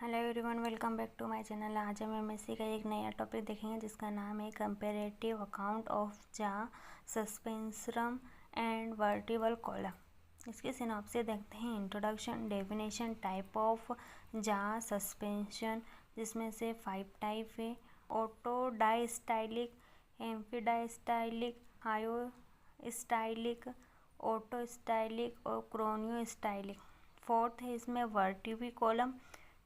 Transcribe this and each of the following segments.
Hello everyone, welcome back to my channel. आज हम MSc का एक नया टॉपिक देखेंगे जिसका नाम है कंपैरेटिव अकाउंट ऑफ जा सस्पेंसरम एंड वर्टिबल कॉलम। इसके सिनॉप्सिस देखते हैं। Introduction, definition, type of jaw suspension, जिसमें से 5 टाइप है। ऑटो डायस्टाइलिक, एम्फीडायस्टाइलिक, हाइओस्टाइलिक, ऑटो स्टाइलिक और क्रोनियोस्टाइलिक। फोर्थ है इसमें vertebral column,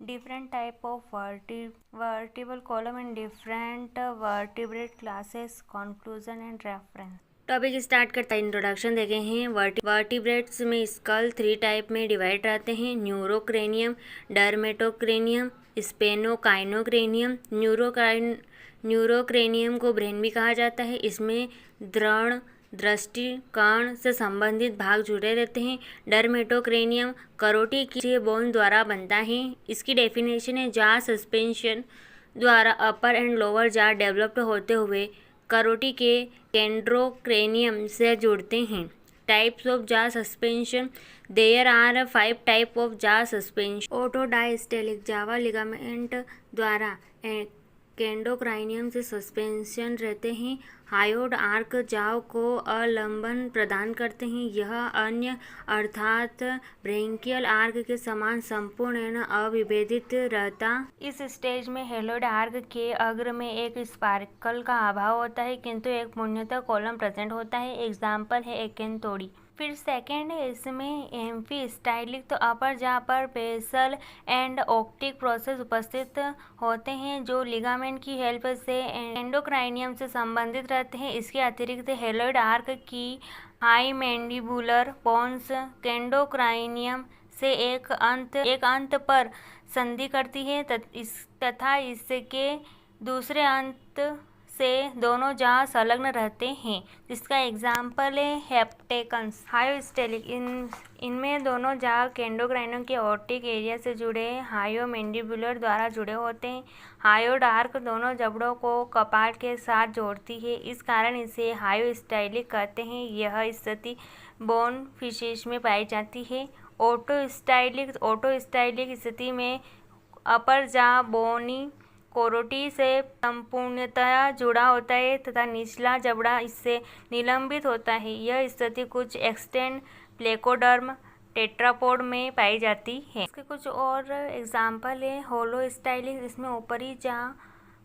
different type of vertebral column and different vertebrate classes, conclusion and reference। Topic start करता है। इंट्रोडक्शन देखे हैं। वर्टिब्रेट्स में स्कल 3 टाइप में डिवाइड रहते हैं। Neurocranium, dermatocranium, splanchnocranium. न्यूरोक्रेनियम को ब्रेन भी कहा जाता है। इसमें दृढ़ दृष्टि कर्ण से संबंधित भाग जुड़े रहते हैं। डर्मेटोक्रेनियम करोटी की बोन द्वारा बनता है। इसकी डेफिनेशन है, जा सस्पेंशन द्वारा upper and lower jaw developed होते हुए करोटी के कैंड्रोक्रेनियम से जुड़ते हैं। Types of jaw suspension, there are 5 type of jaw suspension. Autodiastylic, जावा लिगामेंट द्वारा कैंडोक्राइनियम से सस्पेंशन रहते हैं। हायोड आर्क जाव को अवलंबन प्रदान करते हैं। यह अन्य अर्थात ब्रेंकियल आर्क के समान संपूर्ण अविभेदित रहता। इस स्टेज में हेलोइड आर्क के अग्र में एक स्पार्कल का अभाव होता है, किंतु एक पूर्णतः कॉलम प्रेजेंट होता है। एग्जाम्पल है एकेंथोडी। फिर सेकेंड है इसमें एम्फी स्टाइलिक, तो अपर जहाँ पर बेसल एंड ऑप्टिक प्रोसेस उपस्थित होते हैं जो लिगामेंट की हेल्प से एंडोक्राइनियम से संबंधित रहते हैं। इसके अतिरिक्त हेलोइड आर्क की हाई मैंडिबुलर बोन्स कैंडोक्राइनियम से एक अंत पर संधि करती है तथा इसके दूसरे अंत से दोनों जहाँ संलग्न रहते हैं, जिसका एग्जाम्पल है हेप्टेकन्स। हायोस्टेलिक, इनमें दोनों जहाँ कैंडोक्राइनियम के ऑप्टिक एरिया से जुड़े हायोमैंडिबुलर द्वारा जुड़े होते हैं। हायोड आर्क दोनों जबड़ों को कपाल के साथ जोड़ती है, इस कारण इसे हायोस्टाइलिक कहते हैं। यह स्थिति बोन फिशेस में पाई जाती है। ऑटोस्टाइलिक स्थिति में अपर जहाँ बोनी कोरोटी से संपूर्णतया जुड़ा होता है तथा निचला जबड़ा इससे निलंबित होता है। यह स्थिति कुछ एक्सटेंड प्लेकोडर्म टेट्रापोड में पाई जाती है। इसके कुछ और एग्जाम्पल है। होलोस्टाइलिक,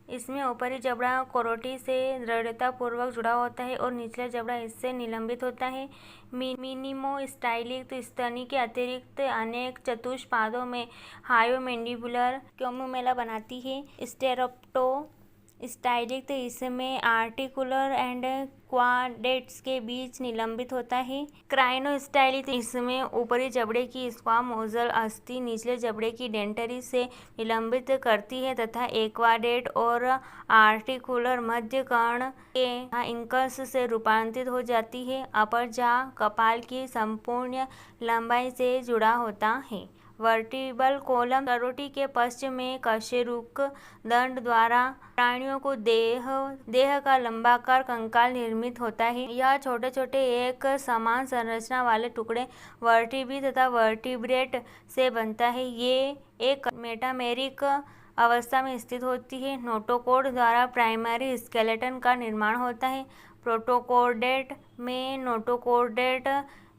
इसमें ऊपरी जबड़ा कोरोटी से दृढ़तापूर्वक जुड़ा होता है और निचला जबड़ा इससे निलंबित होता है। मिनिमोस्टाइलिक, तो स्तनी के अतिरिक्त अनेक चतुष्पादों में हायोमैंडिबुलर क्योमुमेला बनाती है। स्टेरोप्टोस्टाइलिक, तो इसमें आर्टिकुलर एंड क्वाड्रेट्स के बीच निलंबित होता है। क्राइनोस्टाइलिक, इसमें ऊपरी जबड़े की स्क्वामोजल अस्थि निचले जबड़े की डेंटरी से निलंबित करती है तथा एक्वाड्रेट और आर्टिकुलर मध्य कर्ण के इंकस से रूपांतरित हो जाती है। अपर जा कपाल की संपूर्ण लंबाई से जुड़ा होता है। वर्टिबल कॉलम, करोटी के पश्च में कशेरुक दंड द्वारा प्राणियों को देह का लंबाकार कंकाल निर्मित होता है। यह छोटे छोटे एक समान संरचना वाले टुकड़े वर्टिब्री तथा वर्टिब्रेट से बनता है। ये एक मेटामेरिक अवस्था में स्थित होती है। नोटोकॉर्ड द्वारा प्राइमरी स्केलेटन का निर्माण होता है। प्रोटोकॉर्डेट में नोटोकॉर्डेट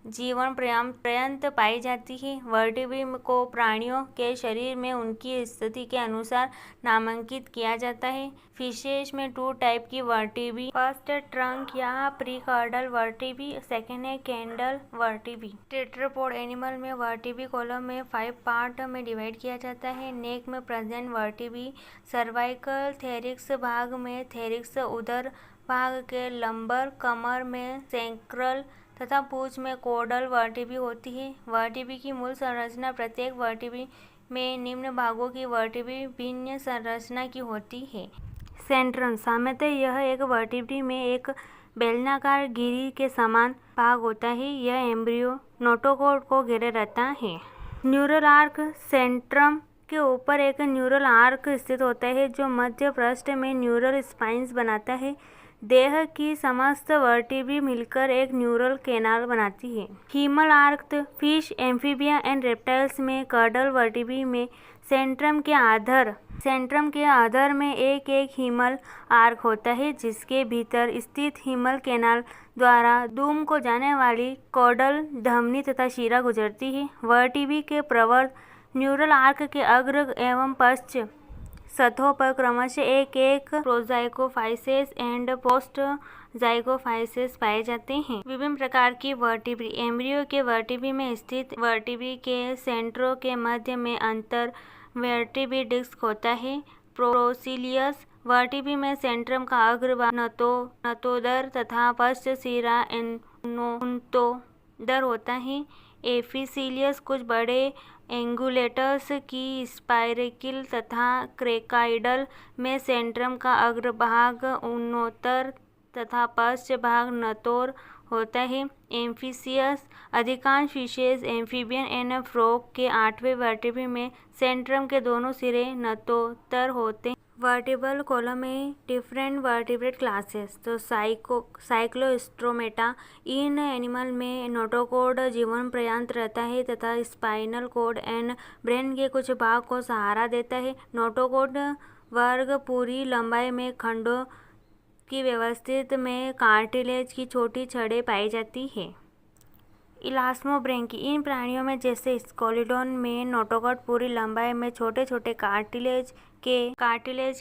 जीवन पर्यंत पाई जाती है। वर्टिब्री को प्राणियों के शरीर में उनकी स्थिति के अनुसार नामांकित किया जाता है। फिशेस में 2 टाइप की वर्टिब्री, फर्स्ट ट्रंक या प्रीकॉर्डल वर्टिब्री, सेकेंड है कैंडल वर्टिब्री। टेट्रापोड एनिमल में वर्टिब्री कॉलम में 5 पार्ट में डिवाइड किया जाता है। नेक में प्रेजेंट वर्टिब्री, सर्वाइकल थेरिक्स भाग में थेरिक्स, उदर भाग के लंबर, कमर में सेंक्रल तथा पूंछ में कॉर्डल वर्टिब्री होती है। वर्टिब्री की मूल संरचना प्रत्येक वर्टिब्री में निम्न भागों की वर्टिब्री भिन्न संरचना की होती है। सेंट्रम, सामान्यतः यह एक वर्टिब्री में एक बेलनाकार गिरी के समान भाग होता है। यह एम्ब्रियो नोटोकॉर्ड को घेरे रहता है। न्यूरल आर्क, सेंट्रम के ऊपर एक न्यूरल आर्क स्थित होता है जो मध्य पृष्ठ में न्यूरल स्पाइन्स बनाता है। देह की समस्त वर्टिब्री मिलकर एक न्यूरल कैनाल बनाती है। Haemal arc fish, amphibia and reptiles में कर्डल वर्टिब्री में सेंट्रम के आधार में एक हीमल आर्क होता है, जिसके भीतर स्थित हीमल कैनाल द्वारा दूम को जाने वाली कॉर्डल धमनी तथा शिरा गुजरती है। वर्टिब्री के प्रवर्त न्यूरल आर्क के अग्र एवं पश्च सतहों पर क्रमशः एक प्रोजाइगोफाइसेस एंड पोस्ट जाइगोफाइसेस पाए जाते हैं। विभिन्न प्रकार की वर्टिब्री। एम्ब्रियो के वर्टिब्री में स्थित वर्टिब्री के सेंट्रो के मध्य में अंतर वर्टिब्री डिस्क होता है। प्रोसीलियस वर्टिब्री में सेंट्रम का अग्र नतोदर तथा पश्च सिरा उन्तोदर होता है। एफिसीलियस कुछ बड़े एंगुलेटर्स की स्पाइरेकिल तथा क्रेकाइडल में सेंट्रम का अग्रभाग उन्नोत्तर तथा पश्च भाग नतोर होता है। एम्फीसियस अधिकांश विशेष एम्फीबियन एंड फ्रॉग के 8वें वर्टिब्री में सेंट्रम के दोनों सिरे नतोत्तर होते हैं। वर्टिब्रल कॉलम में डिफरेंट वर्टिब्रेट क्लासेस। तो साइक्लोस्ट्रोमेटा। इन एनिमल में नोटोकॉर्ड जीवन पर्यंत रहता है तथा स्पाइनल कॉर्ड एंड ब्रेन के कुछ भाग को सहारा देता है। नोटोकॉर्ड वर्ग पूरी लंबाई में खंडों की व्यवस्थित में कार्टिलेज की छोटी छड़ें पाई जाती है। इलास्मोब्रेंकी। इन प्राणियों में जैसे स्केलिडोन में नोटोकॉर्ड पूरी लंबाई में छोटे छोटे कार्टिलेज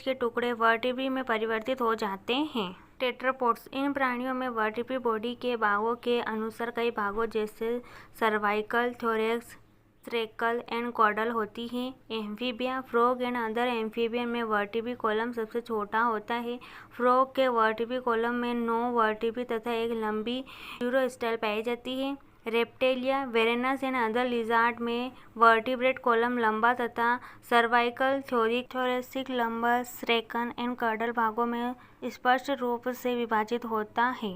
के टुकड़े वर्टिब्री में परिवर्तित हो जाते हैं। टेट्रापोड्स। इन प्राणियों में वर्टिब्री बॉडी के भागों के अनुसार कई भागों जैसे सर्वाइकल, थोरैक्स, स्ट्रेकल एंड कॉर्डल होती है। Amphibia. Frog and other amphibian में वर्टिब्री कॉलम सबसे छोटा होता है। फ्रॉग के वर्टिब्री कॉलम में 9 वर्टिब्री तथा एक लंबी यूरोस्टाइल पाई जाती है। Reptilia, varanus and other lizard में वर्टिब्रेट कॉलम लंबा तथा सर्वाइकल, थोरैसिक, लंबर, स्ट्रेकन एंड कर्डल भागों में स्पष्ट रूप से विभाजित होता है।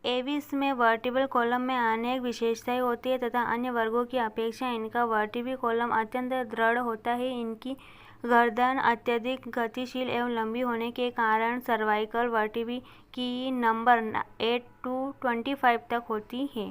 एविस में वर्टिब्रल कॉलम में अनेक विशेषताएं होती है तथा अन्य वर्गों की अपेक्षा इनका वर्टिब्री कॉलम अत्यंत दृढ़ होता है। इनकी गर्दन अत्यधिक गतिशील एवं लंबी होने के कारण सर्वाइकल वर्टिब्री की नंबर 8 to 25 तक होती है।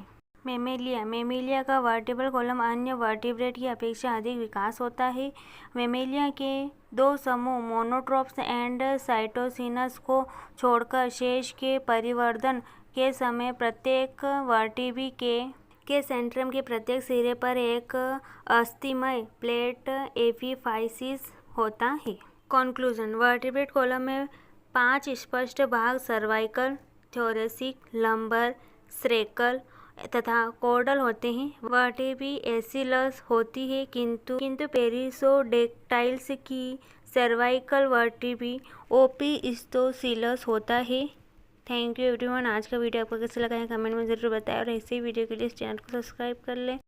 मेमेलिया का वर्टिब्रल कॉलम अन्य वर्टिब्रेट की अपेक्षा अधिक विकास होता है। मेमेलिया के 2 समूह मोनोट्रोप्स एंड साइटोसिनस को छोड़कर शेष के परिवर्धन के समय प्रत्येक वर्टिब्री के सेंट्रम के प्रत्येक सिरे पर एक अस्थिमय प्लेट एपीफाइसिस होता है। कंक्लूजन। वर्टिब्रेट कॉलम में 5 स्पष्ट भाग सर्वाइकल, थोरैसिक, लंबर, स्ट्रेकल तथा कॉर्डल होते हैं। वर्टिब्री एसिलस होती है किंतु पेरिसोडेक्टाइल्स की सर्वाइकल वर्टिब्री ओपिस्टोसिलस होता है। Thank you everyone. आज का वीडियो आपको कैसा लगा है कमेंट में ज़रूर बताएं और ऐसे ही वीडियो के लिए इस चैनल को सब्सक्राइब कर लें।